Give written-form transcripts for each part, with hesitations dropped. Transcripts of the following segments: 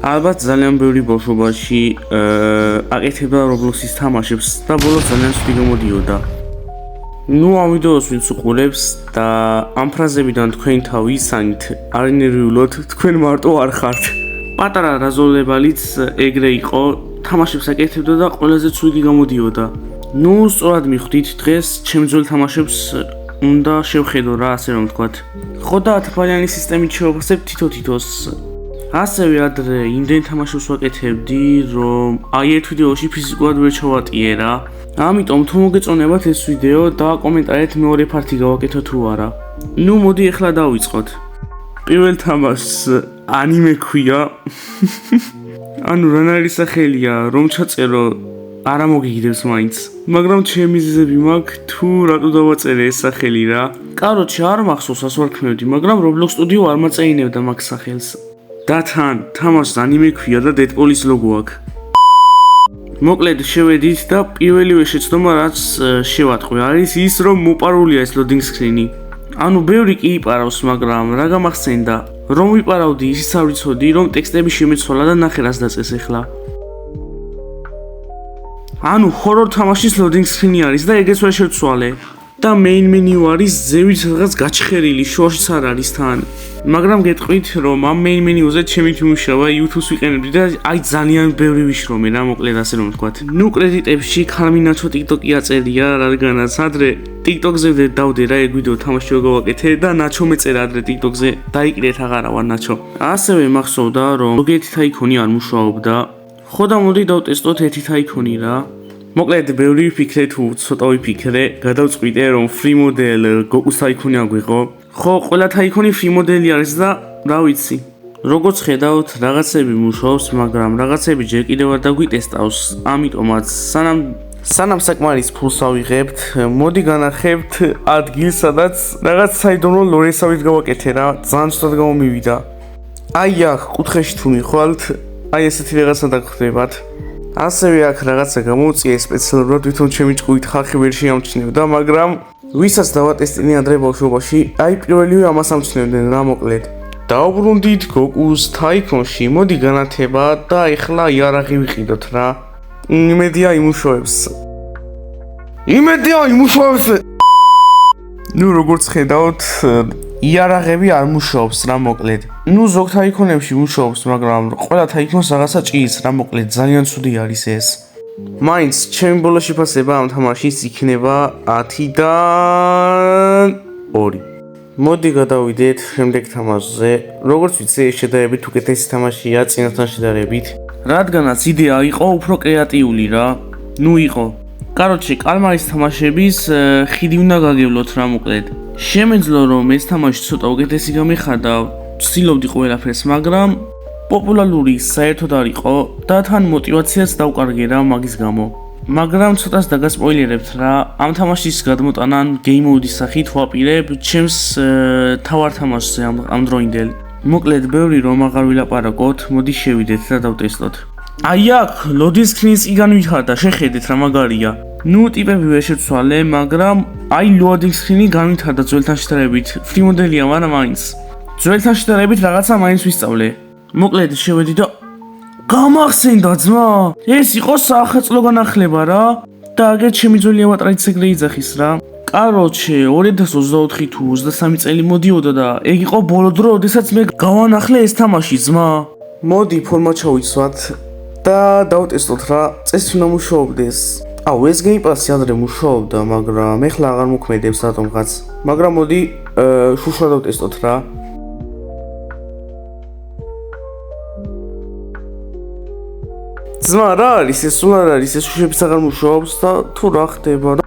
ალბათ ძალიან ბევრი ბავშვობაში აკეთებდა Roblox-ის თამაშებს და ბოლოს ძალიან ცუდი გამოდიოდა. ნუ ამ ვიდეოს ვინც უყურებს და ამ ფრაზებიდან თქვენ თავი ისანით არ ინერვიულოთ, თქვენ მარტო არ ხართ. პატარა რაზოლებალიც ეგრე იყო, თამაშებს აკეთებდა და ყველაზე ცუდი გამოდიოდა. ნუ სწორად მიხვდით, დღეს ჩემ ძველ თამაშებს უნდა შევხედო რა, ასე რომ ვთქვათ. ხო და 10 ბალიანი სისტემით შევაფასებ თითო-თითოს. ასევე ადრე იმდენ თამაშებს ვაკეთებდი, რომ აი ერთ ვიდეოში ფიზიკურად ვერ ჩავატიე რა. ამიტომ თუ მოგეწონებათ ეს ვიდეო და კომენტარით მეორე ფართი გავაკეთო თუ არა. ნუ მოდი ახლა დავიწყოთ. პირველ თამაშს ანიმე ქვია. ანუ რანაირი სახელია, რომ ჩაწერო არა მოგიგდებს მაინც. მაგრამ ჩემი ზიზები მაქვს თუ რატო დავაწერე ეს სახელი რა. კაროჩე არ მახსოვს ას ვარქმევდი, მაგრამ Roblox Studio არ მაწეინებდა მაგ სახელს. და თან თამაშს ანიმე ქვია და Deadpool-ის ლოგო აქვს. მოკლედ შევედით და პირველივე შეცდომა რაც შევატყვი არის ის რომ მოპარულია ეს loading screen-ი. ანუ ბევრი კი იპარავს, მაგრამ რა გამახსენდა, რომ ვიპარავდი ისიც არ ვიცოდი, რომ ტექსტები შემეცვალა და ნახე რას დაწეს ახლა. ანუ horror თამაშის loading screen-ი არის და ეგეც ვერ შევცვალე. და main menu არის ზევით რაღაც გაჩხერილი, შუაშიც არ არის თან. მაგრამ გეტყვით, რომ ამ main menu-ზე ჩემი თუმშავა YouTube-ს ვიყენებდი და აი ძალიან ბევრი ვიშრომე რა, მოკლედ ასე რომ ვთქვათ. ნუ კრედიტებში ქალმინაცო TikTok-ი აწერია, რადგანაც ადრე TikTok-ზე დავდე რა ეგ ვიდეო თამაში გავაკეთე და ნაჩო მეწერა ადრე TikTok-ზე, დაიკრეთ აღარა ვარ ნაჩო. ასევე მახსოვდა, რომ ზოგიერთი თაიქონი არ მუშაობდა. ხო და მოდი დავტესტოთ ერთი თაიქონი რა. მოკლედ ბევრი ვიფიქრე თუ ცოტა ვიფიქრე, გადავწყვიტე რომ free model Goku-ს თაიქონი აგვიღო. ხო, ყველა თაიქონი free model-ი არის და რა ვიცი. როგორც ხედავთ, რაღაცები მუშაობს, მაგრამ რაღაცები ჯერ კიდევ არ დაგვიტესტავს. ამიტომაც სანამ საკმარის ფულს ავიღებთ, მოდი განახებთ ადგილს, სადაც რაღაც საიდუმლო ლორესავით გავაკეთე რა, ძალიან ცუდად გამომივიდა. აი აქ კუთხეში თუ მიხვალთ, აი ესეთი რაღაცა დაგხვდებათ. ასევე აქ რაღაცა გამოვწიე სპეციალურად, ვითომ ჩემი ჭკუით ხალხი ვერ შეამჩნევდა, მაგრამ ვისაც დავატესტინე ადრე ბავშვობაში, აი პირველივე ამას ამჩნევდნენ რა მოკლედ. დავბრუნდით Goku-ს თაიქონში, მოდი განათება და ეხლა იარაღი ვიყიდოთ რა. იმედია იმუშავებს. ნუ როგორც ხედავთ, იარაღები არ მუშაობს რა მოკლედ. ნუ ზოგ თაიქონებში მუშაობს, მაგრამ ყველა თაიქონს რაღაცა ჭირს რა მოკლედ, ძალიან ცუდი არის ეს. მაინც ჩემი ბოლოში ფასება ამ თამაშის იქნება 10-დან 2. მოდი გადავიდეთ შემდეგ თამაშზე. როგორც ვიცი, ეს შედარებით უკეთესი თამაშია წინასთან შედარებით, რადგანაც იდეა იყო უფრო კრეატიული რა. ნუ იყო. კაროჩე, კალმარის თამაშების ხიდი უნდა გაგევლოთ რა მოკლედ. შემეძლო რომ ეს თამაში ცოტა უკეთესი გამიხადა, ვცდილობდი ყველაფერს, მაგრამ პოპულარული საერთოდ არ იყო და თან мотивაციაც დავკარგე რა მაგის გამო. მაგრამ ცოტას დაგასპოილერებთ რა, ამ თამაშის გადმოტანა game mode-ის სახით ვაპირებ ჩემს თავარ თამაშზე ამ დროინდელ. მოკლედ ბევრი რომ აღარ ვილაპარაკოთ, მოდი შევიდეთ და დავტესტოთ. აი აქ loading screen-ს კი განვითარდა, შეხედეთ რა მაგარია. ნუ ტიპები ვერ შევცვალე, მაგრამ აი loading screen-ი განვითარდა ძველთან შედარებით. free model-ია, მაგრამ მაინც ძველთან შედარებით რაღაცა მაინც ვისწავლე. მოკლედ შევედი და გამახსენდა ძმა, ეს იყო საახალწლო განახლება რა და აგერ ჩემი ძველი ავატარიც ეგრე იძახის რა. კაროჩე, 2024 თუ 23 წელი მოდიოდა და ეგ იყო ბოლო დრო, როდესაც მე გავანახლე ეს თამაში ძმა. მოდი ფორმა ჩავიცვათ და დავტესტოთ რა, წესი უნდა მუშაობდეს. აუ ეს Game Pass-ი ადრე მუშაობდა, მაგრამ ეხლა აღარ მოქმედებს რატომღაც. მაგრამ მოდი შუშა დავტესტოთ რა. ძმა რა არის ეს, სულ არ არის ეს შუშებიც აღარ მუშაობს და თუ რა ხდება რა.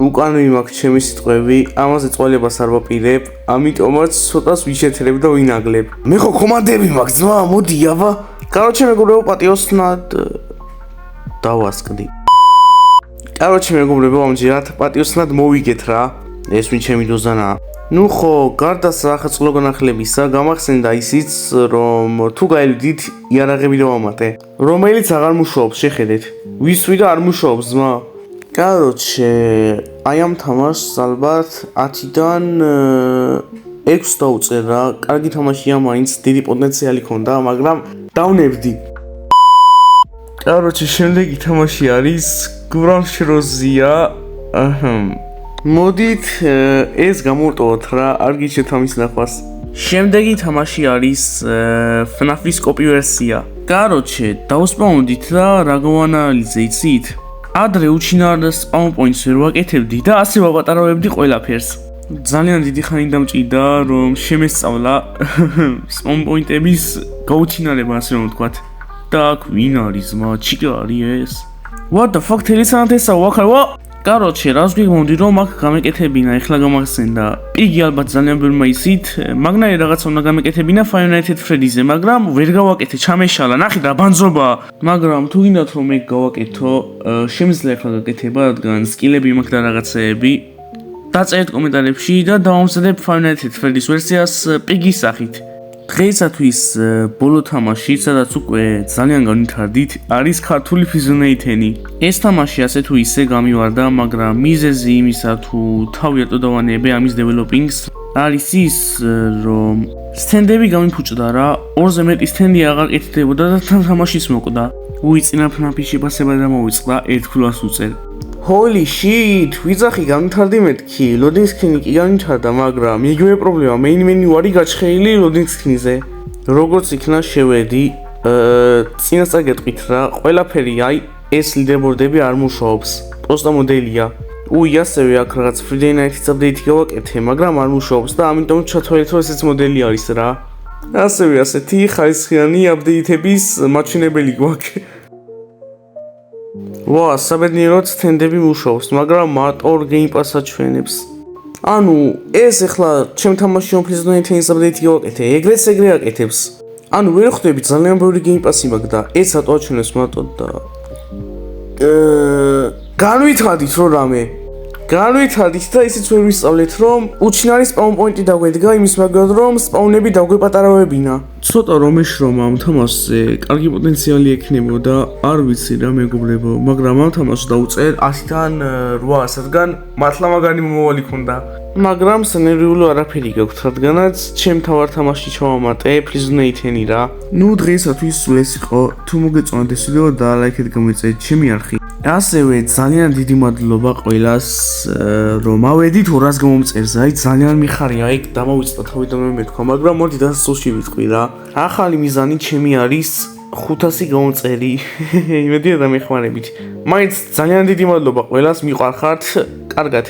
უკან მიმაქვს ჩემი სიტყვები, ამაზე წვალებას არ ვაპირებ, ამიტომაც ცოტას ვიშეთრებ და ვინაგლებ. მე ხო კომანდები მაქვს ძმა, მოდი აბა. კაროჩე მეგობრებო, პატიოსნად დავასკდი. კაროჩე მეგობრებო, ამჯერად პატიოსნად მოვიგეთ რა. ეს ვინ ჩემი დოზანაა. ნუ ხო, გარდა საახალწლო განახლებისა, გამახსენდა ისიც, რომ თუ გაელვდით, იარაღები დავამატე, რომელიც აღარ მუშაობს, შეხედეთ. ვისვი და არ მუშაობს ძმა. კაროჩე, აი ამ თამაშს ალბათ 10-დან 6 დაუწერა, კარგი თამაშია მაინც, დიდი პოტენციალი ჰქონდა, მაგრამ დავნებდი. Короче, შემდეგი თამაში არის გურამშროზია. მოდით ეს გამოვტოვოთ რა, არ გიჩვენთ ამის ნახვას. შემდეგი თამაში არის FNAF-ის კოპი ვერსია. Короче, დავსპაუნდით რა გავანალიზე, იცით? ადრე უჩინარ spawn points ვერ ვაკეთებდი და ასე ვაპატარავებდი ყველაფერს. ძალიან დიდი ხანი დამჭირდა რომ შემესწავლა spawn point-ების გაუჩინარება, ასე რომ ვთქვათ. და აქ ვინ არის მა? ჩიკა არის ეს? What the fuck, თელისანათ ესა ვახარო? Короче, რას გიგმონდი რომ აქ გამეკეთებინა, ეხლა გამახსენდა. პიგი ალბათ ძალიან ბევრმა იცით, მაგნაირი რაღაცა უნდა გამეკეთებინა Five Nights at Freddy's-ზე, მაგრამ ვერ გავაკეთე, ჩამეშალა, ნახე რა ბანძობა. მაგრამ თუ გინდათ რომ მე გავაკეთო, შემიძლია ახლა გაკეთება, რადგან სკილები მაქვს და რაღაცეები. დაწერეთ კომენტარებში და დავამზადებ Five Nights at Freddy's ვერსიას პიგის სახით. დღეისათვის ბოლო თამაში, სადაც უკვე ძალიან განვითარდით, არის ქართული ფიზონეითენი. ეს თამაში ასე თუ ისე გამივარდა, მაგრამ მიზეზი იმისა თუ თავი რატო დავანებე ამის დეველოპინგს არის ის, რომ სტენდები გამიფუჭდა რა, 2-ზე მეტი სტენდი აღარ კეთდებოდა და თამაშიც მოკვდა. უიწინა FNAF-ის შეფასება და მოვიწყდა 1 ქულას უწერ. Holy shit, ვიძახი განვითარდი მეთქი, loading screen კი განვითარდა, მაგრამ იგივე პრობლემა, main menu არის გაჩხეილი loading screen-ზე. როგორც იქნა შევედი, წინასწარ გეტყვით რა, ყველაფერი აი ეს ლიდერბორდები არ მუშაობს. პროსტა მოდელია. ასევე აქ რაღაც Friday Night-ის update-ი გავაკეთე, მაგრამ არ მუშაობს და ამიტომ ჩათვალეთ რომ ესეც მოდელი არის რა. ასევე ასეთი ხარისხიანი update-ების მაჩვენებელი გვაქვს. ვა, საბედნიეროდ სტენდები მუშაობს, მაგრამ მარტო Game Pass აჩვენებს. ანუ ეს ახლა ჩემ თამაში Fizonate-ის update-ი გავაკეთე, ეგრეც ეგრე აკეთებს. ანუ ვერ ხვდები ძალიან ბევრი Game Pass-ი მაქვს და ეს რატო აჩვენებს მარტო და განვითარდით რო რამე. განვითარდით და ისიც ვერ ვისწავლეთ რომ უჩინარი spawn point-ი დაგვედგა იმის მაგალ რომ spawn-ები დაგვეპატარავებინა. ცოტა რომ ეშრომა ამ თამაშზე, კარგი პოტენციალი ექნებოდა, არ ვიცი რა მეგობრებო, მაგრამ ამ თამაშს დაუწერ 100-დან 800, რადგან მართლა მაგარი მომავალი ქონდა. მაგრამ სცენარიული არაფერი გაქვთ, რადგანაც ჩემ თავარ თამაშში ჩავამატე Fizonate-ენი რა. ნუ დღეისათვის ეს იყო, თუ მოგეწონათ ეს ვიდეო და ლაიქით გამოიწვიეთ ჩემი არხი. ასევე ძალიან დიდი მადლობა ყველას რომ ავედით 200 გამომწერზე, აი ძალიან მიხარია, აი დამოვიწყდა თავიდანვე მეთქვა, მაგრამ მოდი დასასრულში ვიტყვი რა. ახალი მიზანი ჩემი არის 500 გამომწერი. იმედია დამეხმარებით. მაინც ძალიან დიდი მადლობა ყველას, მიყვარხართ, კარგად.